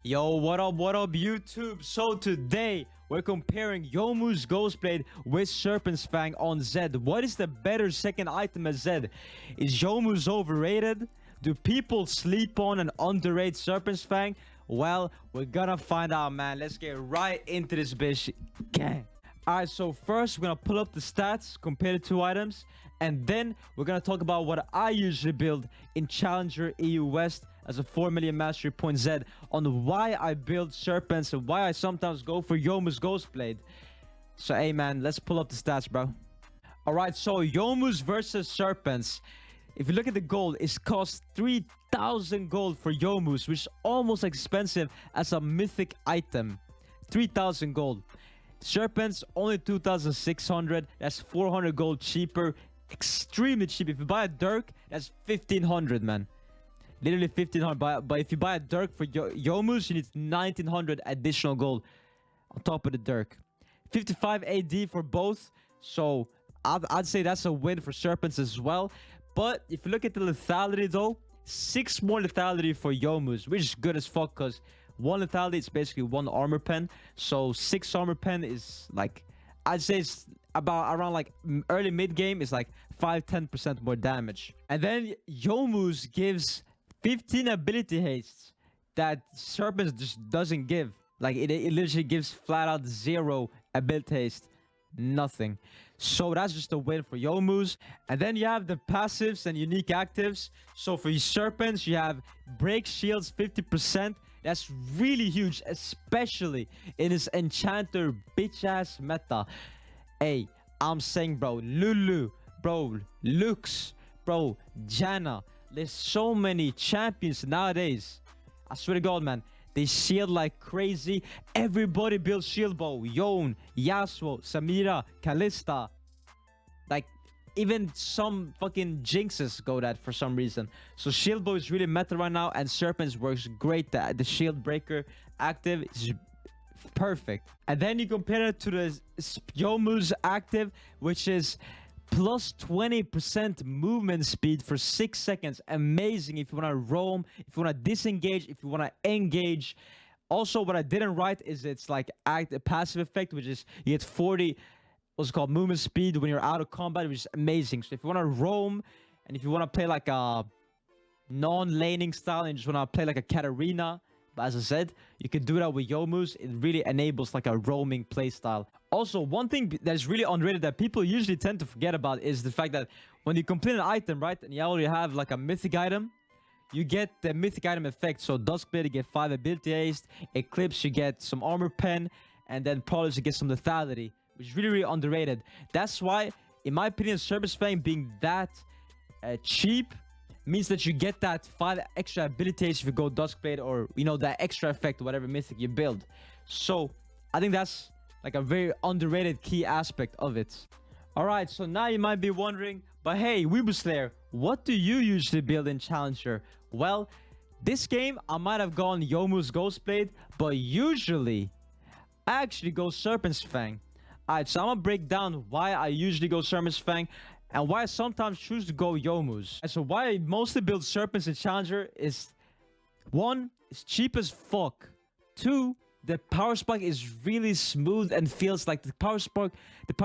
Yo, what up, YouTube? So today, we're comparing Youmous Ghostblade with Serpent's Fang on Zed. What is the better second item as Zed? Is Youmous overrated? Do people sleep on and underrate Serpent's Fang? Well, we're gonna find out, man. Let's get right into this bitch. Gang. Alright, so first, we're gonna pull up the stats, compare the two items, and then we're gonna talk about what I usually build in Challenger EU West as a 4 million mastery point Z, on why I build Serpents and why I sometimes go for Youmous Ghostblade. So hey man, let's pull up the stats, bro. Alright, so Youmous versus Serpents. If you look at the gold, it costs 3,000 gold for Youmous, which is almost expensive as a mythic item. 3,000 gold. Serpents only 2,600. That's 400 gold cheaper. Extremely cheap. If you buy a Dirk, that's 1,500, man. Literally 1,500. But if you buy a Dirk for Youmous, you need 1,900 additional gold on top of the Dirk. 55 AD for both. So I'd say that's a win for Serpents as well. But if you look at the lethality though, 6 more lethality for Youmous, which is good as fuck because 1 lethality is basically 1 armor pen. So 6 armor pen is like, I'd say it's about around like early mid game is like 5-10% more damage. And then Youmous gives 15 ability hastes that Serpents just doesn't give. Like it literally gives flat out 0 ability haste. Nothing. So that's just a win for Youmous. And then you have the passives and unique actives. So for Serpents, you have break shields 50%. That's really huge, especially in this enchanter bitch ass meta. Hey, I'm saying, bro, Lulu, bro, Lux, bro, Janna. There's so many champions nowadays. I swear to God, man. They shield like crazy. Everybody builds shield bow. Yone, Yasuo, Samira, Kalista. Like, even some fucking Jinxes go that for some reason. So shield bow is really meta right now. And Serpents works great. The shield breaker active is perfect. And then you compare it to the Youmous active, which is plus 20% movement speed for 6 seconds. Amazing if you want to roam, if you want to disengage, if you want to engage. Also, what I didn't write is it's like a passive effect, which is you get 40 what's it called, movement speed when you're out of combat, which is amazing. So if you want to roam and if you want to play like a non-laning style and you just want to play like a Katarina, but as I said, you can do that with Youmous. It really enables like a roaming playstyle. Also, one thing that's really underrated that people usually tend to forget about is the fact that when you complete an item, right, and you already have like a mythic item, you get the mythic item effect. So Duskblade, you get 5 ability haste. Eclipse, you get some armor pen. And then Prowlers, you get some lethality, which is really, really underrated. That's why, in my opinion, Serpent's Fang being that cheap means that you get that 5 extra abilities if you go Duskblade, or you know, that extra effect, whatever mythic you build. So I think that's like a very underrated key aspect of it. All right, so now you might be wondering, but hey, Weeble Slayer, what do you usually build in Challenger? Well, this game I might have gone Youmous Ghostblade, but usually I actually go Serpent's Fang. Alright, so I'm gonna break down why I usually go Serpent's Fang and why I sometimes choose to go Youmous. And so why I mostly build Serpents in Challenger is 1, it's cheap as fuck. 2, the power spike is really smooth and feels like the power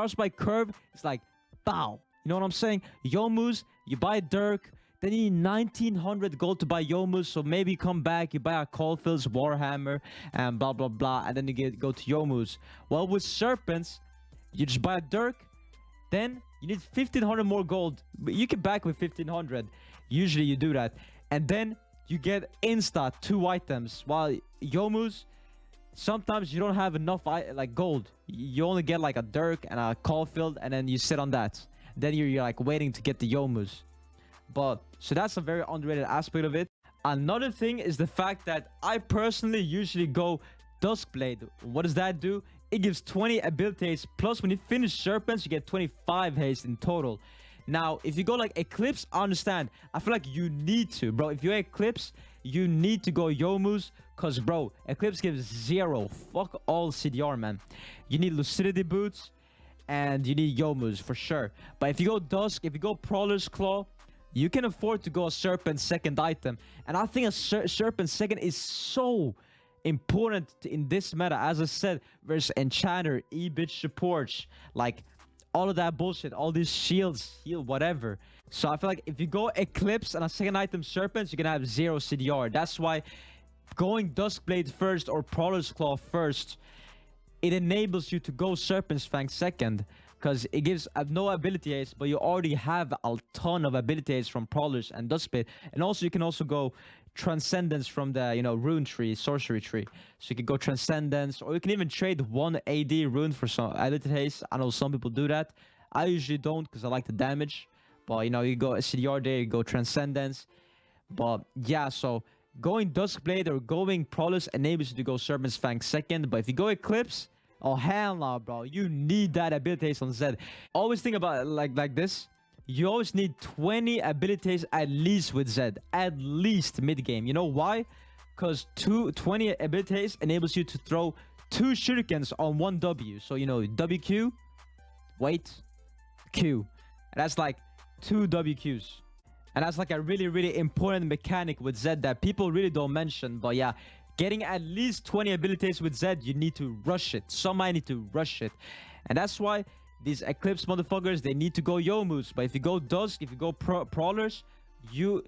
spike curve is like bow. You know what I'm saying? Youmous, you buy Dirk, then you need 1,900 gold to buy Youmous, so maybe come back, you buy a Caulfield's Warhammer and blah blah blah, and then you go to Youmous. Well, with Serpents, you just buy a Dirk, then you need 1,500 more gold. You can back with 1,500. Usually you do that. And then you get insta 2 items. While Youmous, sometimes you don't have enough like gold. You only get like a Dirk and a Caulfield, and then you sit on that. Then you're like waiting to get the Youmous. But so that's a very underrated aspect of it. Another thing is the fact that I personally usually go Duskblade. What does that do? It gives 20 ability haste, plus when you finish Serpents, you get 25 haste in total. Now, if you go like Eclipse, I understand. I feel like you need to, bro. If you Eclipse, you need to go Youmous, because, bro, Eclipse gives 0. Fuck all CDR, man. You need Lucidity Boots, and you need Youmous, for sure. But if you go Dusk, if you go Prowler's Claw, you can afford to go a Serpent second item. And I think a Serpent second is so important in this meta, as I said, versus Enchanter, E-Bitch supports, like all of that bullshit, all these shields, heal, whatever. So I feel like if you go Eclipse and a second item Serpents, you're gonna have 0 CDR. That's why going Duskblade first or Prowler's Claw first, it enables you to go Serpent's Fang second, because it gives no ability haste, but you already have a ton of ability haste from Prowlers and Duskblade. And also you can also go Transcendence from the, you know, rune tree, sorcery tree. So you can go Transcendence, or you can even trade 1 AD rune for some ability haste. I know some people do that. I usually don't, because I like the damage. But, you know, you go CDR there, you go Transcendence. But yeah, so going Duskblade or going Prowlers enables you to go Serpent's Fang second. But if you go Eclipse, oh hell no, bro. You need that ability haste on Zed. Always think about it like this. You always need 20 abilities at least with Zed. At least mid-game. You know why? Because 20 abilities enables you to throw 2 shurikens on 1 W. So, you know, WQ, wait, Q. And that's like 2 WQs. And that's like a really, really important mechanic with Zed that people really don't mention. But yeah, getting at least 20 abilities with Zed, you need to rush it. Somebody need to rush it. And that's why these Eclipse motherfuckers, they need to go Youmous. But if you go Dusk, if you go Prowlers, you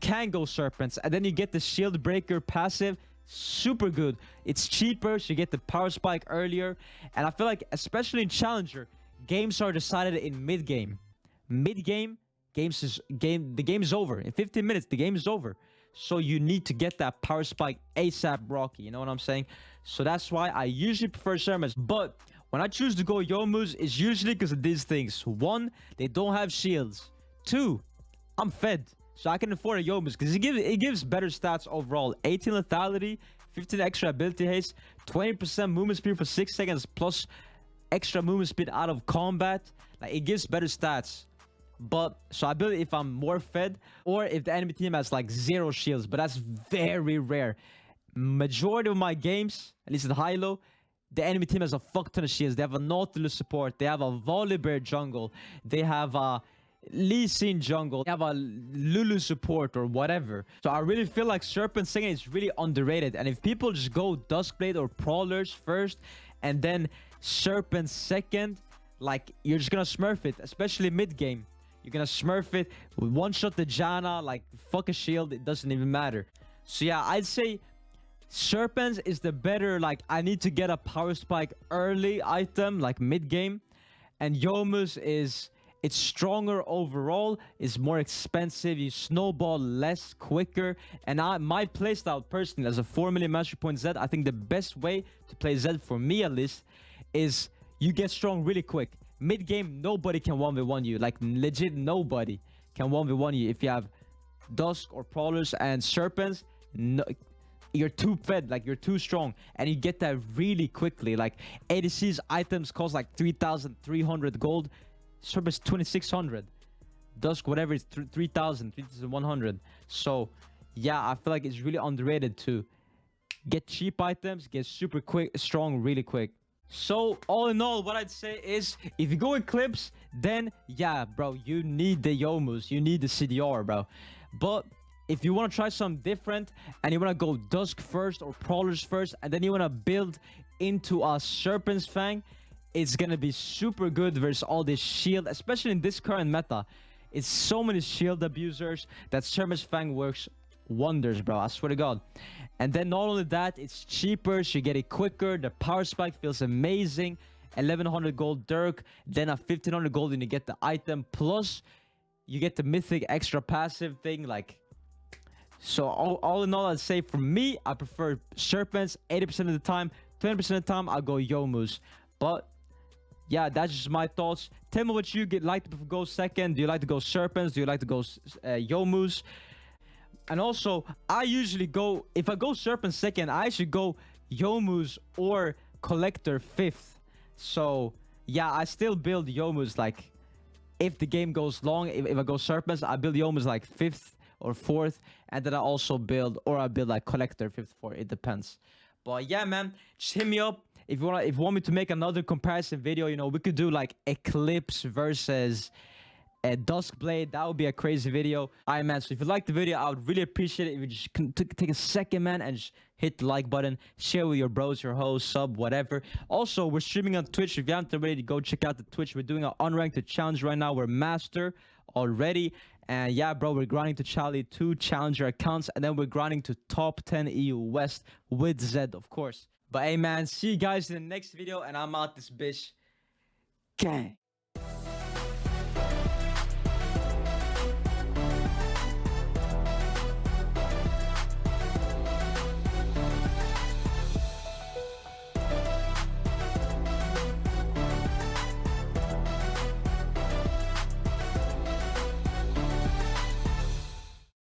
can go Serpents. And then you get the Shield Breaker passive. Super good. It's cheaper, so you get the Power Spike earlier. And I feel like, especially in Challenger, games are decided in mid-game. Mid-game, the game is over. In 15 minutes, the game is over. So you need to get that Power Spike ASAP Rocky. You know what I'm saying? So that's why I usually prefer Serpents. But when I choose to go Youmous, it's usually because of these things. 1, they don't have shields. 2, I'm fed. So I can afford a Youmous because it gives better stats overall. 18 lethality, 15 extra ability haste, 20% movement speed for 6 seconds, plus extra movement speed out of combat. Like, it gives better stats. But so I build it if I'm more fed, or if the enemy team has like 0 shields, but that's very rare. Majority of my games, at least in high-low, the enemy team has a fuck ton of shields. They have a Nautilus support, they have a Volibear jungle, they have a Lee Sin jungle, they have a Lulu support or whatever. So I really feel like Serpent singing is really underrated. And if people just go Duskblade or Prowlers first and then Serpent second, like, you're just gonna smurf it, especially mid-game. You're gonna smurf it, one-shot the Janna, like, fuck a shield, it doesn't even matter. So yeah, I'd say Serpents is the better, like, I need to get a Power Spike early item, like mid-game. And Youmous is, it's stronger overall, it's more expensive, you snowball less, quicker. And my playstyle, personally, as a 4 million mastery point Zed, I think the best way to play Zed, for me at least, is you get strong really quick. Mid-game, nobody can 1v1 you. Like, legit nobody can 1v1 you. If you have Dusk or Prowlers and Serpents, no, you're too fed, like, you're too strong. And you get that really quickly. Like, ADC's items cost like 3,300 gold. Serpents 2,600. Dusk, whatever, it's 3,000, 3,100. So, yeah, I feel like it's really underrated to get cheap items, get super quick, strong really quick. So, all in all, what I'd say is, if you go Eclipse, then, yeah, bro, you need the Youmous. You need the CDR, bro. But if you want to try something different, and you want to go Dusk first or Prowlers first, and then you want to build into a Serpent's Fang, it's going to be super good versus all this shield, especially in this current meta. It's so many shield abusers that Serpent's Fang works wonders, bro. I swear to God. And then not only that, it's cheaper, so you get it quicker. The Power Spike feels amazing. 1,100 gold Dirk, then a 1,500 gold and you get the item, plus you get the mythic extra passive thing. Like, so all in all, I'd say for me, I prefer Serpents 80% of the time. 20% of the time, I'll go Youmous. But yeah, that's just my thoughts. Tell me what you like to go second. Do you like to go Serpents? Do you like to go Youmous? And also, I usually go, if I go Serpent second, I should go Youmous or Collector 5th. So, yeah, I still build Youmous, like, if the game goes long, if I go Serpents, I build Youmous like 5th or 4th. And then I also build, or I build like Collector 5th, 4th. It depends. But yeah, man, just hit me up. If you want me to make another comparison video, you know, we could do like Eclipse versus Duskblade. That would be a crazy video. Alright, man. So if you liked the video, I would really appreciate it if you just take a second, man, and just hit the like button, share with your bros, your hoes, sub, whatever. Also, we're streaming on Twitch. If you haven't already, go check out the Twitch. We're doing an unranked challenge right now. We're master already. And yeah, bro, we're grinding to Charlie 2 challenger accounts. And then we're grinding to top 10 EU West with Zed, of course. But hey, man, see you guys in the next video. And I'm out this bitch. Gang.